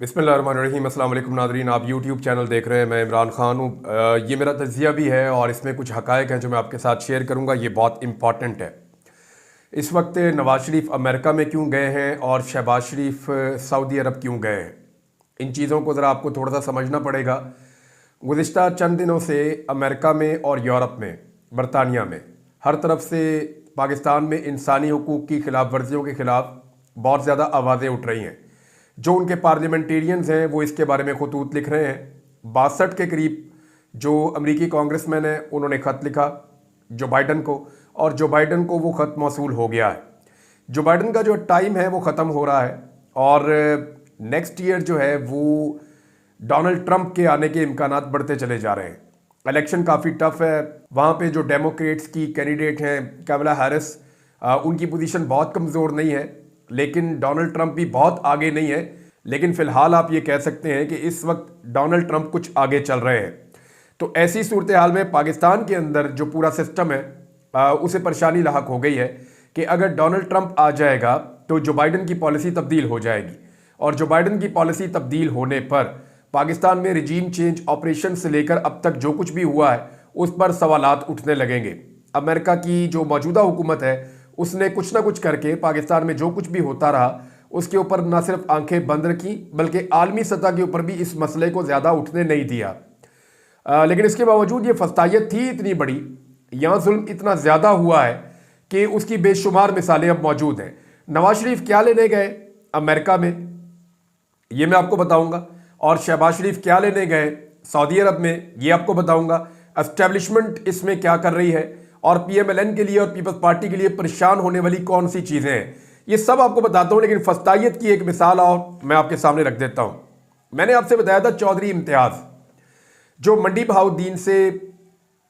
बिस्मिल्लाहिर्रहमानिर्रहीम। अस्सलाम वालेकुम नादरीन, आप यूट्यूब चैनल देख रहे हैं। मैं इमरान ख़ान हूँ। ये मेरा तज़िया भी है और इसमें कुछ हक़ाइक़ हैं जो मैं आपके साथ शेयर करूँगा। ये बहुत इंपॉर्टेंट है। इस वक्त नवाज़ शरीफ अमेरिका में क्यों गए हैं और शहबाज शरीफ सऊदी अरब क्यों गए हैं, इन चीज़ों को ज़रा आपको थोड़ा सा समझना पड़ेगा। गुज़िश्ता चंद दिनों से अमेरिका में और यूरोप में, बरतानिया में, हर तरफ से पाकिस्तान में इंसानी हुकूक़ की खिलाफ वर्जियों के ख़िलाफ़ बहुत ज़्यादा आवाज़ें उठ रही हैं। जो उनके पार्लियामेंटेरियंस हैं वो इसके बारे में खतूत लिख रहे हैं। 62 के करीब जो अमेरिकी कांग्रेसमैन हैं उन्होंने ख़त लिखा जो बाइडन को, और जो बाइडन को वो ख़त मौसूल हो गया है। जो बाइडन का जो टाइम है वो ख़त्म हो रहा है और नेक्स्ट ईयर जो है वो डोनाल्ड ट्रंप के आने के इम्कानात बढ़ते चले जा रहे हैं। इलेक्शन काफ़ी टफ है। वहाँ पे जो डेमोक्रेट्स की कैंडिडेट हैं कमला हैरिस, उनकी पोजीशन बहुत कमज़ोर नहीं है, लेकिन डोनाल्ड ट्रंप भी बहुत आगे नहीं है। लेकिन फ़िलहाल आप ये कह सकते हैं कि इस वक्त डोनाल्ड ट्रंप कुछ आगे चल रहे हैं। तो ऐसी सूरत हाल में पाकिस्तान के अंदर जो पूरा सिस्टम है उसे परेशानी लाहक हो गई है कि अगर डोनाल्ड ट्रंप आ जाएगा तो जो बाइडन की पॉलिसी तब्दील हो जाएगी, और जो बाइडन की पॉलिसी तब्दील होने पर पाकिस्तान में रिजीम चेंज ऑपरेशन से लेकर अब तक जो कुछ भी हुआ है उस पर सवालात उठने लगेंगे। अमेरिका की जो मौजूदा हुकूमत है उसने कुछ ना कुछ करके पाकिस्तान में जो कुछ भी होता रहा उसके ऊपर न सिर्फ आंखें बंद रखी बल्कि आलमी सतह के ऊपर भी इस मसले को ज़्यादा उठने नहीं दिया। लेकिन इसके बावजूद ये फस्तायत थी इतनी बड़ी, यहाँ जुल्म इतना ज़्यादा हुआ है कि उसकी बेशुमार मिसालें अब मौजूद हैं। नवाज शरीफ क्या लेने गए अमेरिका में, ये मैं आपको बताऊंगा, और शहबाज शरीफ क्या लेने गए सऊदी अरब में, ये आपको बताऊंगा। एस्टेब्लिशमेंट इसमें क्या कर रही है और पीएमएलएन के लिए और पीपल्स पार्टी के लिए परेशान होने वाली कौन सी चीज़ें हैं, ये सब आपको बताता हूँ। लेकिन फस्तायत की एक मिसाल और मैं आपके सामने रख देता हूँ। मैंने आपसे बताया था चौधरी इम्तियाज़ जो मंडी बहाउद्दीन से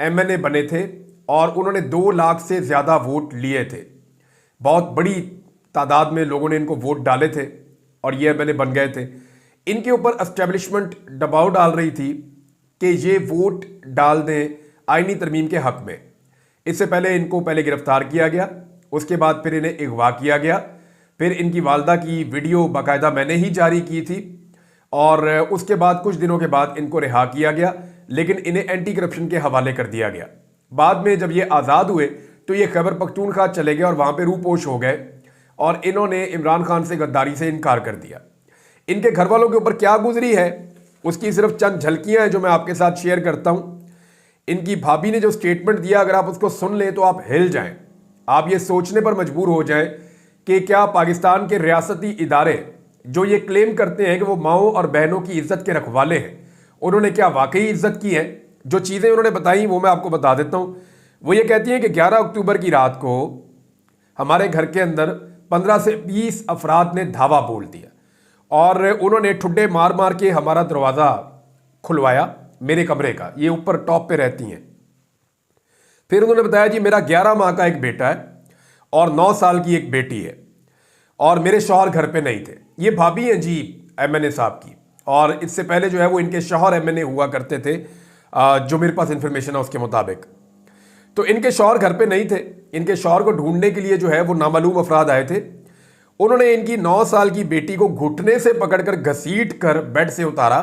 एमएनए बने थे और उन्होंने 2 लाख से ज़्यादा वोट लिए थे। बहुत बड़ी तादाद में लोगों ने इनको वोट डाले थे और ये एमएनए बन गए थे। इनके ऊपर एस्टेब्लिशमेंट दबाव डाल रही थी कि ये वोट डाल दें आईनी तरमीम के हक में। इससे पहले इनको गिरफ्तार किया गया, उसके बाद फिर इन्हें अगवा किया गया, फिर इनकी वालदा की वीडियो बाकायदा मैंने ही जारी की थी और उसके बाद कुछ दिनों के बाद इनको रिहा किया गया, लेकिन इन्हें एंटी करप्शन के हवाले कर दिया गया। बाद में जब ये आज़ाद हुए तो ये खैबर पख्तूनख्वा चले गए और वहाँ पर रूपोश हो गए और इन्होंने इमरान खान से गद्दारी से इनकार कर दिया। इनके घर वालों के ऊपर क्या गुजरी है उसकी सिर्फ चंद झलकियाँ हैं जो मैं आपके साथ शेयर करता हूँ। इनकी भाभी ने जो स्टेटमेंट दिया, अगर आप उसको सुन लें तो आप हिल जाएं। आप ये सोचने पर मजबूर हो जाएं कि क्या पाकिस्तान के रियासती इदारे जो ये क्लेम करते हैं कि वो माओ और बहनों की इज्जत के रखवाले हैं, उन्होंने क्या वाकई इज्जत की है? जो चीज़ें उन्होंने बताई वो मैं आपको बता देता हूँ। वो ये कहती हैं कि 11 अक्टूबर की रात को हमारे घर के अंदर 15 से 20 अफराद ने धावा बोल दिया और उन्होंने ठुड्डे मार मार के हमारा दरवाज़ा खुलवाया मेरे कमरे का, ये ऊपर टॉप पे रहती हैं। फिर उन्होंने बताया जी मेरा 11 माह का एक बेटा है और 9 साल की एक बेटी है और मेरे शौहर घर पे नहीं थे। ये भाभी हैं जी एमएनए साहब की, और इससे पहले जो है वो इनके शौहर एमएनए हुआ करते थे, जो मेरे पास इंफॉर्मेशन है उसके मुताबिक। तो इनके शौहर घर पे नहीं थे। इनके शौहर को ढूंढने के लिए जो है वो नामालूम अफराद आए थे। उन्होंने इनकी 9 साल की बेटी को घुटने से पकड़कर घसीट कर बेड से उतारा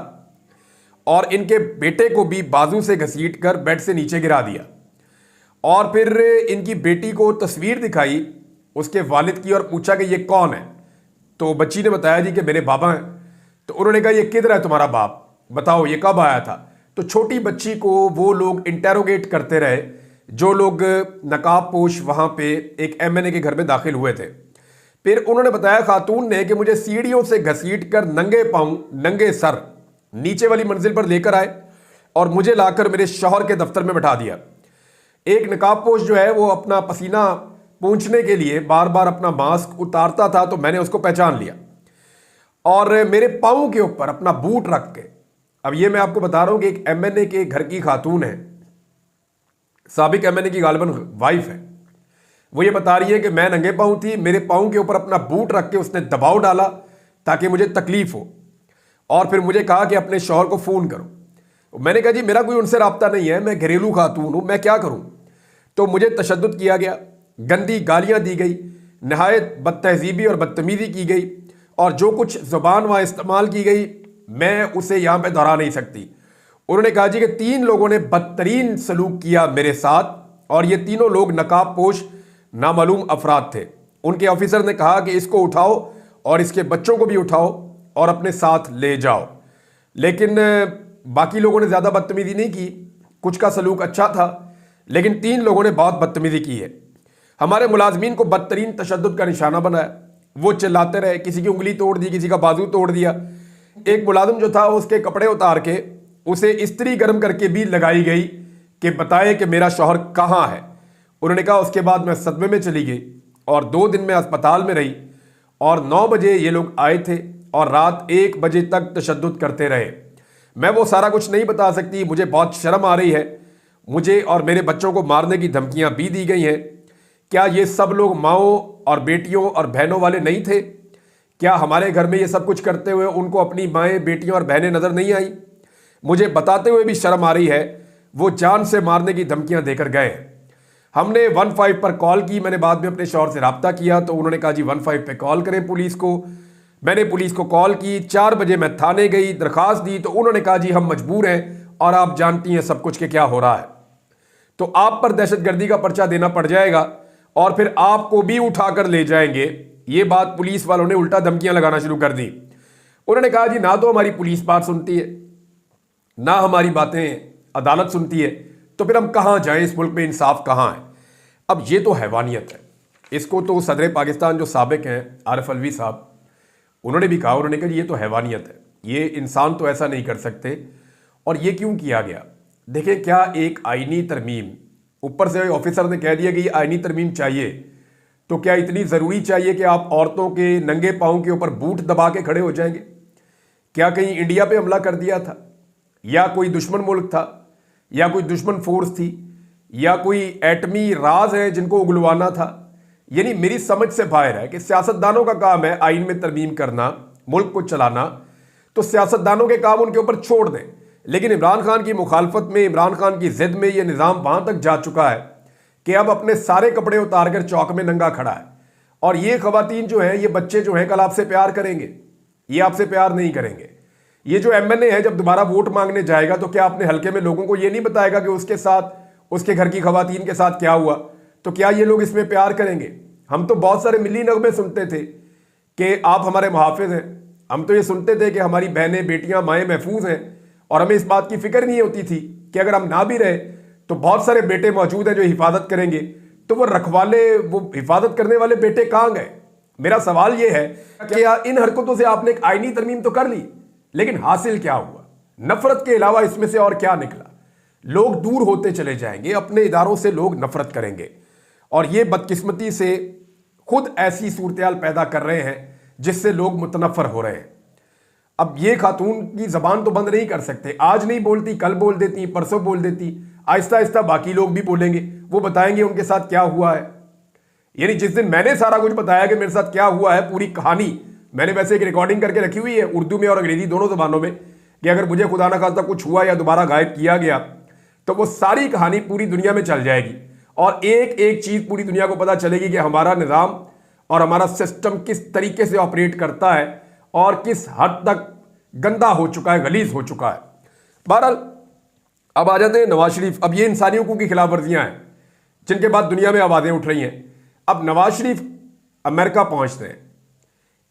और इनके बेटे को भी बाजू से घसीट कर बेड से नीचे गिरा दिया और फिर इनकी बेटी को तस्वीर दिखाई उसके वालिद की और पूछा कि ये कौन है। तो बच्ची ने बताया जी कि मेरे बाबा हैं। तो उन्होंने कहा ये किधर है तुम्हारा बाप, बताओ ये कब आया था। तो छोटी बच्ची को वो लोग इंटेरोगेट करते रहे जो लोग नकाब पोश वहाँ पे एक एमएनए के घर में दाखिल हुए थे। फिर उन्होंने बताया खातून ने कि मुझे सीढ़ियों से घसीट कर नंगे पाँव नंगे सर नीचे वाली मंजिल पर लेकर आए और मुझे लाकर मेरे शौहर के दफ्तर में बैठा दिया। एक नकाबपोश जो है वो अपना पसीना पोंछने के लिए बार बार अपना मास्क उतारता था, तो मैंने उसको पहचान लिया और मेरे पाँव के ऊपर अपना बूट रख के, अब ये मैं आपको बता रहा हूँ कि एक एमएनए के घर की खातून है, साबिक एमएनए की गालिबन वाइफ है, वो ये बता रही है कि मैं नंगे पाँव थी, मेरे पाँव के ऊपर अपना बूट रख के उसने दबाव डाला ताकि मुझे तकलीफ हो और फिर मुझे कहा कि अपने शौहर को फ़ोन करो। मैंने कहा जी मेरा कोई उनसे रब्ता नहीं है, मैं घरेलू खातून हूँ, मैं क्या करूँ। तो मुझे तशद्दुद किया गया, गंदी गालियाँ दी गई, नहायत बदतहजीबी और बदतमीज़ी की गई और जो कुछ ज़ुबान वहाँ इस्तेमाल की गई मैं उसे यहां पे दोहरा नहीं सकती। उन्होंने कहा जी कि 3 लोगों ने बदतरीन सलूक किया मेरे साथ और ये तीनों लोग नकाबपोश नामालूम अफराद थे। उनके ऑफिसर ने कहा कि इसको उठाओ और इसके बच्चों को भी उठाओ और अपने साथ ले जाओ। लेकिन बाकी लोगों ने ज़्यादा बदतमीजी नहीं की, कुछ का सलूक अच्छा था, लेकिन 3 लोगों ने बहुत बदतमीजी की है। हमारे मुलाजमीन को बदतरीन तशद्दुद का निशाना बनाया। वो चिल्लाते रहे, किसी की उंगली तोड़ दी, किसी का बाजू तोड़ दिया। एक मुलाजिम जो था उसके कपड़े उतार के उसे इस्त्री गर्म करके भी लगाई गई कि बताए कि मेरा शौहर कहाँ है। उन्होंने कहा उसके बाद मैं सदमे में चली गई और 2 दिन में अस्पताल में रही और 9 बजे ये लोग आए थे और रात 1 बजे तक तशद्दुद करते रहे। मैं वो सारा कुछ नहीं बता सकती, मुझे बहुत शर्म आ रही है। मुझे और मेरे बच्चों को मारने की धमकियां भी दी गई हैं। क्या ये सब लोग माओं और बेटियों और बहनों वाले नहीं थे? क्या हमारे घर में ये सब कुछ करते हुए उनको अपनी माएँ, बेटियां और बहनें नजर नहीं आई? मुझे बताते हुए भी शर्म आ रही है। वो जान से मारने की धमकियां देकर गए। हमने 15 पर कॉल की। मैंने बाद में अपने शौहर से रब्ता किया तो उन्होंने कहा जी 15 पे कॉल करें पुलिस को। मैंने पुलिस को कॉल की। 4 बजे मैं थाने गई, दरखास्त दी तो उन्होंने कहा जी हम मजबूर हैं और आप जानती हैं सब कुछ के क्या हो रहा है, तो आप पर दहशतगर्दी का पर्चा देना पड़ जाएगा और फिर आपको भी उठाकर ले जाएंगे। ये बात पुलिस वालों ने उल्टा धमकियां लगाना शुरू कर दी। उन्होंने कहा जी ना तो हमारी पुलिस बात सुनती है, ना हमारी बातें अदालत सुनती है, तो फिर हम कहां जाएं? इस मुल्क में इंसाफ कहां है? अब ये तो हैवानियत है। इसको तो सदर पाकिस्तान जो साबिक हैं आरिफ अलवी साहब, उन्होंने भी कहा, उन्होंने कहा ये तो हैवानियत है, ये इंसान तो ऐसा नहीं कर सकते। और ये क्यों किया गया? देखें, क्या एक आईनी तरमीम, ऊपर से ऑफिसर ने कह दिया कि ये आईनी तरमीम चाहिए, तो क्या इतनी ज़रूरी चाहिए कि आप औरतों के नंगे पाँव के ऊपर बूट दबा के खड़े हो जाएंगे? क्या कहीं इंडिया पे हमला कर दिया था, या कोई दुश्मन मुल्क था, या कोई दुश्मन फोर्स थी, या कोई एटमी राज है जिनको उगलवाना था? यानी मेरी समझ से बाहर है कि सियासतदानों का काम है आइन में तरमीम करना, मुल्क को चलाना, तो सियासतदानों के काम उनके ऊपर छोड़ दें। लेकिन इमरान खान की मुखालफत में, इमरान खान की जिद में यह निज़ाम वहां तक जा चुका है कि अब अपने सारे कपड़े उतार कर चौक में नंगा खड़ा है। और ये खवातीन जो हैं, ये बच्चे जो हैं, कल आपसे प्यार करेंगे, ये आपसे प्यार नहीं करेंगे। ये जो MNA है जब दोबारा वोट मांगने जाएगा तो क्या अपने हल्के में लोगों को ये नहीं बताएगा कि उसके साथ, उसके घर की खवातीन के साथ क्या हुआ? तो क्या ये लोग इसमें प्यार करेंगे? हम तो बहुत सारे मिली नगमे सुनते थे कि आप हमारे मुहाफिज हैं। हम तो ये सुनते थे कि हमारी बहनें, बेटियां, माएँ महफूज हैं और हमें इस बात की फिक्र नहीं होती थी कि अगर हम ना भी रहे तो बहुत सारे बेटे मौजूद हैं जो हिफाजत करेंगे। तो वो रखवाले, वो हिफाजत करने वाले बेटे कहाँ गए? मेरा सवाल ये है कि इन हरकतों से आपने एक आईनी तरमीम तो कर ली, लेकिन हासिल क्या हुआ? नफरत के अलावा इसमें से और क्या निकला? लोग दूर होते चले जाएंगे, अपने इदारों से लोग नफरत करेंगे और ये बदकिस्मती से खुद ऐसी सूरत पैदा कर रहे हैं जिससे लोग मुतनफर हो रहे हैं। अब ये खातून की जबान तो बंद नहीं कर सकते, आज नहीं बोलती कल बोल देती, परसों बोल देती, आहिस्ता आहिस्ता बाकी लोग भी बोलेंगे, वो बताएंगे उनके साथ क्या हुआ है। यानी जिस दिन मैंने सारा कुछ बताया कि मेरे साथ क्या हुआ है, पूरी कहानी मैंने वैसे एक रिकॉर्डिंग करके रखी हुई है उर्दू में और अंग्रेजी दोनों जबानों में, कि अगर मुझे खुदा ना खास्ता कुछ हुआ या दोबारा गायब किया गया तो वो सारी कहानी पूरी दुनिया में चल जाएगी और एक एक चीज पूरी दुनिया को पता चलेगी कि हमारा निज़ाम और हमारा सिस्टम किस तरीके से ऑपरेट करता है और किस हद तक गंदा हो चुका है, गलीज हो चुका है। बहरहाल अब आ जाते हैं नवाज शरीफ। अब ये इंसानी हकूक़ की खिलाफ वर्जियाँ हैं जिनके बाद दुनिया में आवाज़ें उठ रही हैं। अब नवाज शरीफ अमेरिका पहुँचते हैं,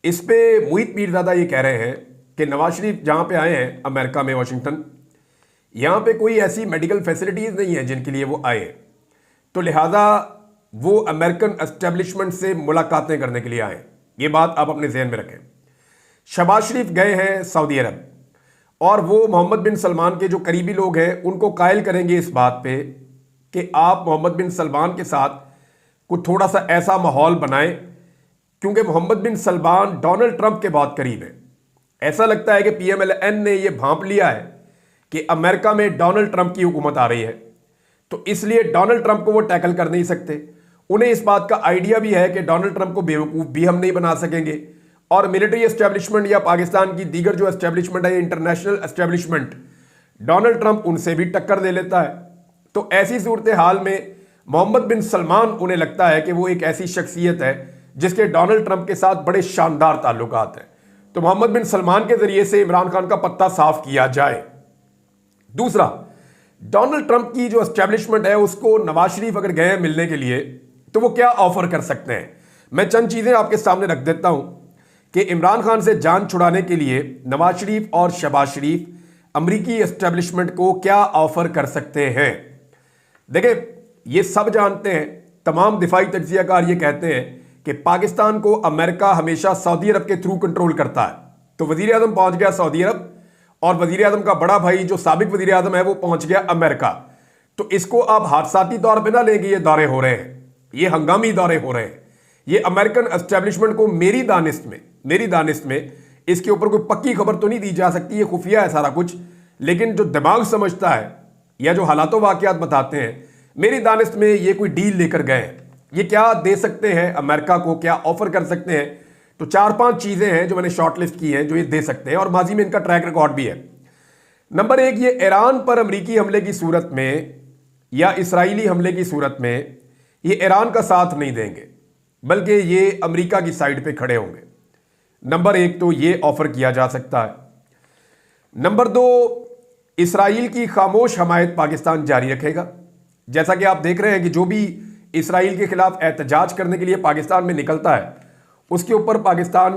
इस पे मुहित पीरज़ादा ये कह रहे हैं कि नवाज शरीफ जहाँ पे आए हैं अमेरिका में, वाशिंगटन, यहाँ पे कोई ऐसी मेडिकल फैसिलिटीज़ नहीं है जिनके लिए वो आए, तो लिहाजा वो अमेरिकन एस्टेब्लिशमेंट से मुलाकातें करने के लिए आए। ये बात आप अपने जहन में रखें। शहबाज शरीफ गए हैं सऊदी अरब और वो मोहम्मद बिन सलमान के जो करीबी लोग हैं उनको कायल करेंगे इस बात पे कि आप मोहम्मद बिन सलमान के साथ कुछ थोड़ा सा ऐसा माहौल बनाएं, क्योंकि मोहम्मद बिन सलमान डोनाल्ड ट्रंप के बहुत करीब है। ऐसा लगता है कि PMLN ने यह भांप लिया है कि अमेरिका में डोनाल्ड ट्रंप की हुकूमत आ रही है, तो इसलिए डोनाल्ड ट्रंप को वो टैकल कर नहीं सकते। उन्हें इस बात का आइडिया भी है कि डोनाल्ड ट्रंप को बेवकूफ़ भी हम नहीं बना सकेंगे और मिलिट्री एस्टेब्लिशमेंट या पाकिस्तान की दीगर जो एस्टेब्लिशमेंट है, इंटरनेशनल एस्टेब्लिशमेंट, डोनाल्ड ट्रंप उनसे भी टक्कर दे लेता है। तो ऐसी सूरत हाल में मोहम्मद बिन सलमान, उन्हें लगता है कि वो एक ऐसी शख्सियत है जिसके डोनाल्ड ट्रंप के साथ बड़े शानदार ताल्लुकात हैं, तो मोहम्मद बिन सलमान के जरिए से इमरान खान का पत्ता साफ किया जाए। दूसरा, डोनाल्ड ट्रंप की जो एस्टेब्लिशमेंट है उसको नवाज शरीफ अगर गए मिलने के लिए तो वो क्या ऑफर कर सकते हैं। मैं चंद चीजें आपके सामने रख देता हूं कि इमरान खान से जान छुड़ाने के लिए नवाज शरीफ और शहबाज शरीफ अमरीकी एस्टेब्लिशमेंट को क्या ऑफर कर सकते हैं। देखिए, ये सब जानते हैं, तमाम दिफाई तज्जियाकार ये कहते हैं कि पाकिस्तान को अमेरिका हमेशा सऊदी अरब के थ्रू कंट्रोल करता है। तो वजीर आजम पहुंच गया सऊदी अरब और वजीर आजम का बड़ा भाई जो साबिक वजीर आजम है वो पहुंच गया अमेरिका। तो इसको आप हादसाती तौर पर ना लेंगे, ये दौरे हो रहे हैं, ये हंगामी दौरे हो रहे हैं। ये अमेरिकन एस्टेब्लिशमेंट को मेरी दानिश में इसके ऊपर कोई पक्की खबर तो नहीं दी जा सकती, ये खुफिया है सारा कुछ, लेकिन जो दिमाग समझता है या जो हालातों वाकयात बताते हैं, मेरी दानिश में ये कोई डील लेकर गए हैं। ये क्या दे सकते हैं अमेरिका को, क्या ऑफर कर सकते हैं। तो 4-5 चीजें हैं जो मैंने शॉर्टलिस्ट की हैं जो ये दे सकते हैं और माजी में इनका ट्रैक रिकॉर्ड भी है। नंबर 1, ये ईरान पर अमरीकी हमले की सूरत में या इसराइली हमले की सूरत में ये ईरान का साथ नहीं देंगे, बल्कि ये अमेरिका की साइड पे खड़े होंगे। नंबर 1 तो ये ऑफर किया जा सकता है। नंबर 2, इसराइल की खामोश हमायत पाकिस्तान जारी रखेगा। जैसा कि आप देख रहे हैं कि जो भी इसराइल के खिलाफ एहतजाज करने के लिए पाकिस्तान में निकलता है उसके ऊपर पाकिस्तान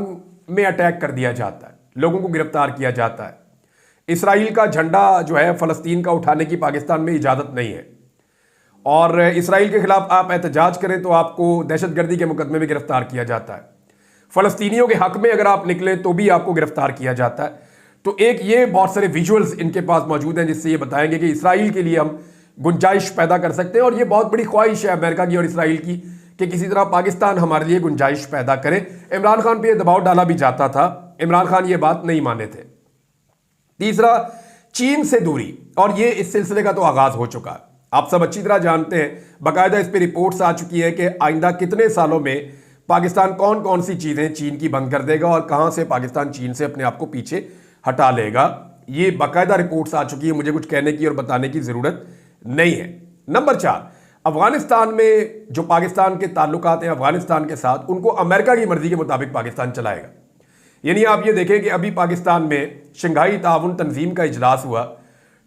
में अटैक कर दिया जाता है, लोगों को गिरफ्तार किया जाता है। इसराइल का झंडा जो है फ़लस्तीन का उठाने की पाकिस्तान में इजाज़त नहीं है और इसराइल के खिलाफ आप एहतजाज करें तो आपको दहशतगर्दी के मुकदमे में गिरफ्तार किया जाता है। फ़लस्तीनियों के हक में अगर आप निकले तो भी आपको गिरफ्तार किया जाता है। तो एक ये बहुत सारे विजुअल्स इनके पास मौजूद हैं जिससे ये बताएंगे कि इसराइल के लिए हम गुंजाइश पैदा कर सकते हैं और ये बहुत बड़ी ख्वाहिश है अमेरिका की और इसराइल की कि किसी तरह पाकिस्तान हमारे लिए गुंजाइश पैदा करे। इमरान खान पे ये दबाव डाला भी जाता था, इमरान खान ये बात नहीं माने थे। तीसरा, चीन से दूरी, और ये इस सिलसिले का तो आगाज हो चुका है, आप सब अच्छी तरह जानते हैं, बाकायदा इस पर रिपोर्ट्स आ चुकी है कि आइंदा कितने सालों में पाकिस्तान कौन कौन सी चीजें चीन की बंद कर देगा और कहां से पाकिस्तान चीन से अपने आप को पीछे हटा लेगा। ये बाकायदा रिपोर्ट्स आ चुकी है, मुझे कुछ कहने की और बताने की जरूरत नहीं है। नंबर 4, अफगानिस्तान में जो पाकिस्तान के ताल्लुकात हैं अफगानिस्तान के साथ, उनको अमेरिका की मर्जी के मुताबिक पाकिस्तान चलाएगा। यानी आप ये देखें कि अभी पाकिस्तान में शंघाई ताउन तंजीम का इजलास हुआ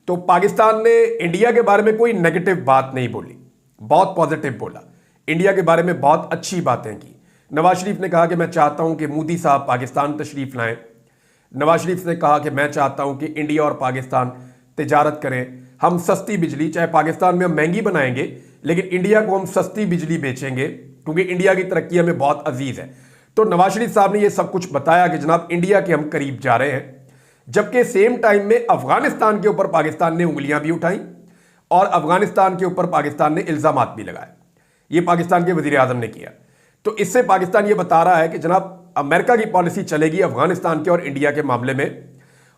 तो पाकिस्तान ने इंडिया के बारे में कोई नेगेटिव बात नहीं बोली, बहुत पॉजिटिव बोला, इंडिया के बारे में बहुत अच्छी बातें की। नवाज शरीफ ने कहा कि मैं चाहता हूं कि मोदी साहब पाकिस्तान तशरीफ लाएं। नवाज शरीफ ने कहा कि मैं चाहता हूं कि इंडिया और पाकिस्तान तिजारत करें, हम सस्ती बिजली, चाहे पाकिस्तान में हम महंगी बनाएंगे लेकिन इंडिया को हम सस्ती बिजली बेचेंगे क्योंकि इंडिया की तरक्की हमें बहुत अजीज है। तो नवाज शरीफ साहब ने यह सब कुछ बताया कि जनाब इंडिया के हम करीब जा रहे हैं, जबकि सेम टाइम में अफगानिस्तान के ऊपर पाकिस्तान ने उंगलियां भी उठाई और अफगानिस्तान के ऊपर पाकिस्तान ने इल्जामात भी लगाए। ये पाकिस्तान के वजीर आजम ने किया। तो इससे पाकिस्तान ये बता रहा है कि जनाब अमेरिका की पॉलिसी चलेगी अफगानिस्तान के और इंडिया के मामले में।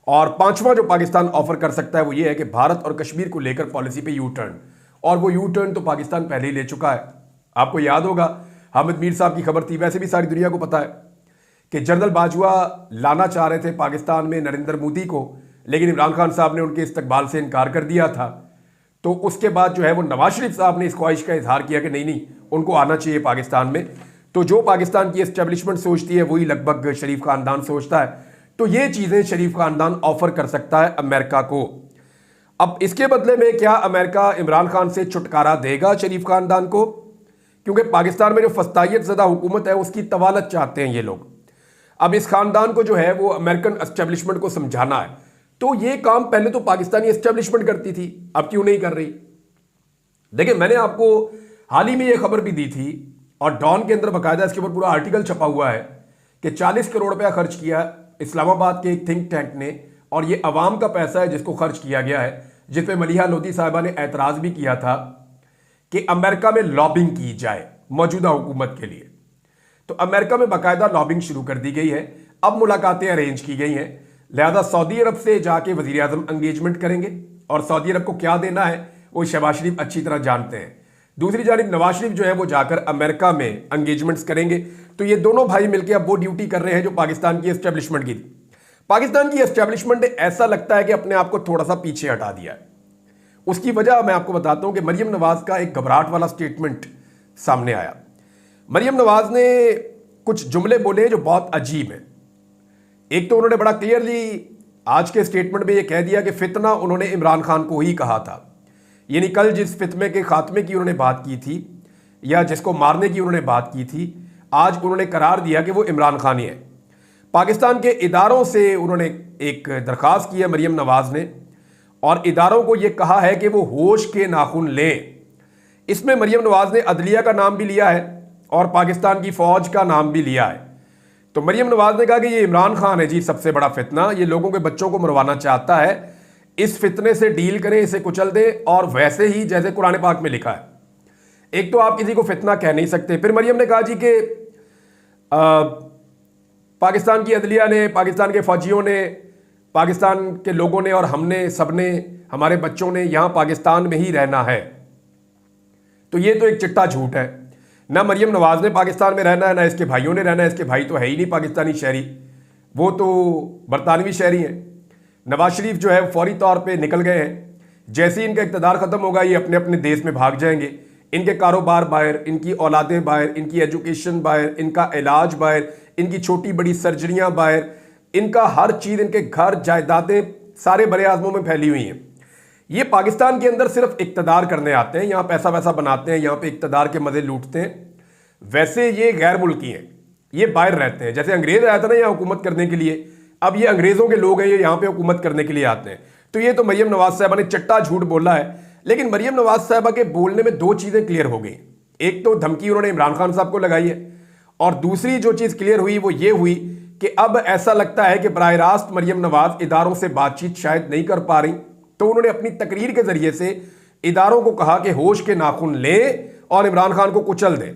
और पांचवा जो पाकिस्तान ऑफर कर सकता है वो ये है कि भारत और कश्मीर को लेकर पॉलिसी पे यू टर्न, और वो यू टर्न तो पाकिस्तान पहले ही ले चुका है। आपको याद होगा हामिद मीर साहब की खबर थी, वैसे भी सारी दुनिया को पता है कि जनरल बाजवा लाना चाह रहे थे पाकिस्तान में नरेंद्र मोदी को, लेकिन इमरान खान साहब ने उनके इस्तकबाल से इनकार कर दिया था। तो उसके बाद जो है वो नवाज शरीफ साहब ने इस ख्वाहिश का इजहार किया कि नहीं उनको आना चाहिए पाकिस्तान में। तो जो पाकिस्तान की एस्टेब्लिशमेंट सोचती है वही लगभग शरीफ खानदान सोचता है। तो ये चीजें शरीफ खानदान ऑफर कर सकता है अमेरिका को। अब इसके बदले में क्या अमेरिका इमरान खान से छुटकारा देगा शरीफ खानदान को, क्योंकि पाकिस्तान में जो फस्तायत ज़दा हुकूमत है उसकी तवालत चाहते हैं ये लोग। अब इस खानदान को जो है वो अमेरिकन एस्टेब्लिशमेंट को समझाना है। तो ये काम पहले तो पाकिस्तानी एस्टेब्लिशमेंट करती थी, अब क्यों नहीं कर रही। देखिए, मैंने आपको हाल ही में ये खबर भी दी थी और डॉन के अंदर बाकायदा इसके ऊपर पूरा आर्टिकल छपा हुआ है कि 40 करोड़ रुपया खर्च किया इस्लामाबाद के एक थिंक टैंक ने, और ये अवाम का पैसा है जिसको खर्च किया गया है, जिस पे मलिहा लोधी साहिबा ने एतराज भी किया था कि अमेरिका में लॉबिंग की जाए मौजूदा हुकूमत के लिए। तो अमेरिका में बाकायदा लॉबिंग शुरू कर दी गई है, अब मुलाकातें अरेंज की गई हैं। लिहाजा सऊदी अरब से जाके वजीर आजम एंगेजमेंट करेंगे और सऊदी अरब को क्या देना है वो शहबाज शरीफ अच्छी तरह जानते हैं। दूसरी जानिब नवाज शरीफ जो है वो जाकर अमेरिका में एंगेजमेंट्स करेंगे। तो ये दोनों भाई मिलकर अब वो ड्यूटी कर रहे हैं जो पाकिस्तान की एस्टेब्लिशमेंट की थी। पाकिस्तान की एस्टेब्लिशमेंट ने ऐसा लगता है कि अपने आप को थोड़ा सा पीछे हटा दिया है। उसकी वजह मैं आपको बताता हूं कि मरियम नवाज का एक घबराहट वाला स्टेटमेंट सामने आया। मरियम नवाज ने कुछ जुमले बोले जो बहुत अजीब हैं एक तो उन्होंने बड़ा क्लियरली आज के स्टेटमेंट में ये कह दिया कि फितना उन्होंने इमरान खान को ही कहा था, यानी कल जिस फितने के खात्मे की उन्होंने बात की थी या जिसको मारने की उन्होंने बात की थी, आज उन्होंने करार दिया कि वो इमरान खान ही है। पाकिस्तान के इदारों से उन्होंने एक दरख्वास्त की है मरीम नवाज ने, और इदारों को ये कहा है कि वो होश के नाखून लें। इसमें मरीम नवाज ने अदलिया का नाम भी लिया है और पाकिस्तान की फौज का नाम भी लिया है। तो मरीम नवाज ने कहा कि ये इमरान खान है जी सबसे बड़ा फितना, ये लोगों के बच्चों को मरवाना चाहता है, इस फितने से डील करें, इसे कुचल दें, और वैसे ही जैसे कुरान पाक में लिखा है। एक तो आप किसी को फितना कह नहीं सकते। फिर मरियम ने कहा जी कि पाकिस्तान की अदलिया ने, पाकिस्तान के फौजियों ने, पाकिस्तान के लोगों ने और हमने सबने, हमारे बच्चों ने यहाँ पाकिस्तान में ही रहना है। तो ये तो एक चिट्टा झूठ है। ना मरियम नवाज ने पाकिस्तान में रहना है, ना इसके भाइयों ने रहना है। इसके भाई तो है ही नहीं पाकिस्तानी शहरी, वो तो बरतानवी शहरी हैं। नवाज शरीफ जो है फौरी तौर पे निकल गए हैं। जैसे ही इनका इक़्तिदार ख़त्म होगा ये अपने अपने देश में भाग जाएंगे। इनके कारोबार बाहर, इनकी औलादें बाहर, इनकी एजुकेशन बाहर, इनका इलाज बाहर, इनकी छोटी बड़ी सर्जरियाँ बाहर, इनका हर चीज़, इनके घर जायदादें सारे बड़े आज़मों में फैली हुई हैं। ये पाकिस्तान के अंदर सिर्फ इक़्तिदार करने आते हैं, यहाँ पैसा वैसा बनाते हैं, यहाँ पे इक़्तिदार के मज़े लूटते हैं। वैसे ये गैर मुल्की हैं, ये बाहर रहते हैं। जैसे अंग्रेज़ आया था ना यहाँ हुकूमत करने के लिए, अब ये अंग्रेज़ों के लोग हैं, ये यहाँ पे हुकूमत करने के लिए आते हैं। तो ये तो मरियम नवाज साहबा ने चट्टा झूठ बोला है। लेकिन मरियम नवाज साहबा के बोलने में दो चीज़ें क्लियर हो गई। एक तो धमकी उन्होंने इमरान खान साहब को लगाई है, और दूसरी जो चीज़ क्लियर हुई वो ये हुई कि अब ऐसा लगता है कि बराह रास्त मरियम नवाज इदारों से बातचीत शायद नहीं कर पा रही। तो उन्होंने अपनी तकरीर के जरिए से इदारों को कहा कि होश के नाखून लें और इमरान खान को कुचल दें।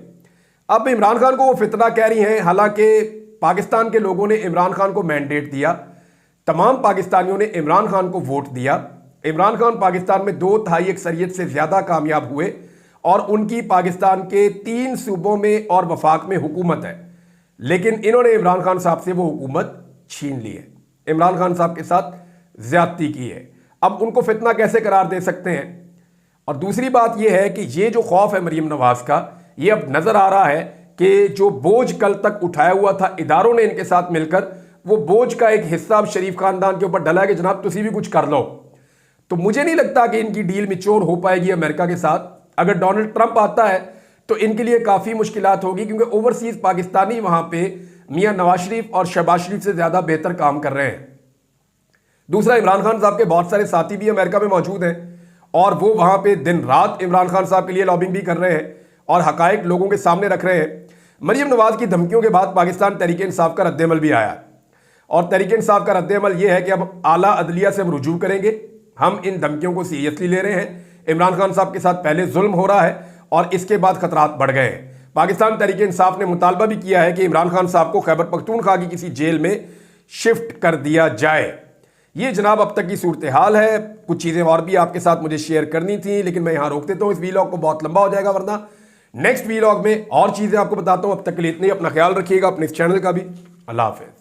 अब इमरान खान को वो फितना कह रही हैं, हालांकि पाकिस्तान के लोगों ने इमरान खान को मैंडेट दिया, तमाम पाकिस्तानियों ने इमरान खान को वोट दिया। इमरान खान पाकिस्तान में 2/3 अक्सरियत से ज़्यादा कामयाब हुए और उनकी पाकिस्तान के 3 सूबों में और वफाक में हुकूमत है। लेकिन इन्होंने इमरान खान साहब से वो हुकूमत छीन ली है, इमरान खान साहब के साथ ज्यादती की है। अब उनको फितना कैसे करार दे सकते हैं? और दूसरी बात यह है कि ये जो खौफ है मरियम नवाज का, ये अब नजर आ रहा है कि जो बोझ कल तक उठाया हुआ था इदारों ने इनके साथ मिलकर, वो बोझ का एक हिस्सा अब शरीफ खानदान के ऊपर डला है कि जनाब तुसी भी कुछ कर लो। तो मुझे नहीं लगता कि इनकी डील मिच्योर हो पाएगी अमेरिका के साथ। अगर डोनाल्ड ट्रंप आता है तो इनके लिए काफ़ी मुश्किलात होगी, क्योंकि ओवरसीज पाकिस्तानी वहां पे मियां नवाज शरीफ और शहबाज शरीफ से ज़्यादा बेहतर काम कर रहे हैं। दूसरा, इमरान खान साहब के बहुत सारे साथी भी अमेरिका में मौजूद हैं और वो वहां पे दिन रात इमरान खान साहब के लिए लॉबिंग भी कर रहे हैं और हकायक लोगों के सामने रख रहे हैं। मरियम नवाज की धमकियों के बाद पाकिस्तान तहरीक इंसाफ का रद्देअमल भी आया और तहरीक इंसाफ का रद्देअमल यह है कि अब आला अदलिया से हम रुजू करेंगे, हम इन धमकियों को सीरियसली ले रहे हैं। इमरान खान साहब के साथ पहले जुल्म हो रहा है और इसके बाद खतरात बढ़ गए हैं। पाकिस्तान तहरीक इंसाफ ने मुतालबा भी किया है कि इमरान खान साहब को खैबर पख्तूनख्वा की किसी जेल में शिफ्ट कर दिया जाए। ये जनाब अब तक की सूरत हाल है। कुछ चीज़ें और भी आपके साथ मुझे शेयर करनी थी, लेकिन मैं यहाँ रोक देता हूँ, इस वीलॉग को बहुत लंबा हो जाएगा, वरना नेक्स्ट वीलॉग में और चीज़ें आपको बताता हूँ। अब तक के लिए इतनी, अपना ख्याल रखिएगा, अपने इस चैनल का भी। अल्लाह हाफिज़।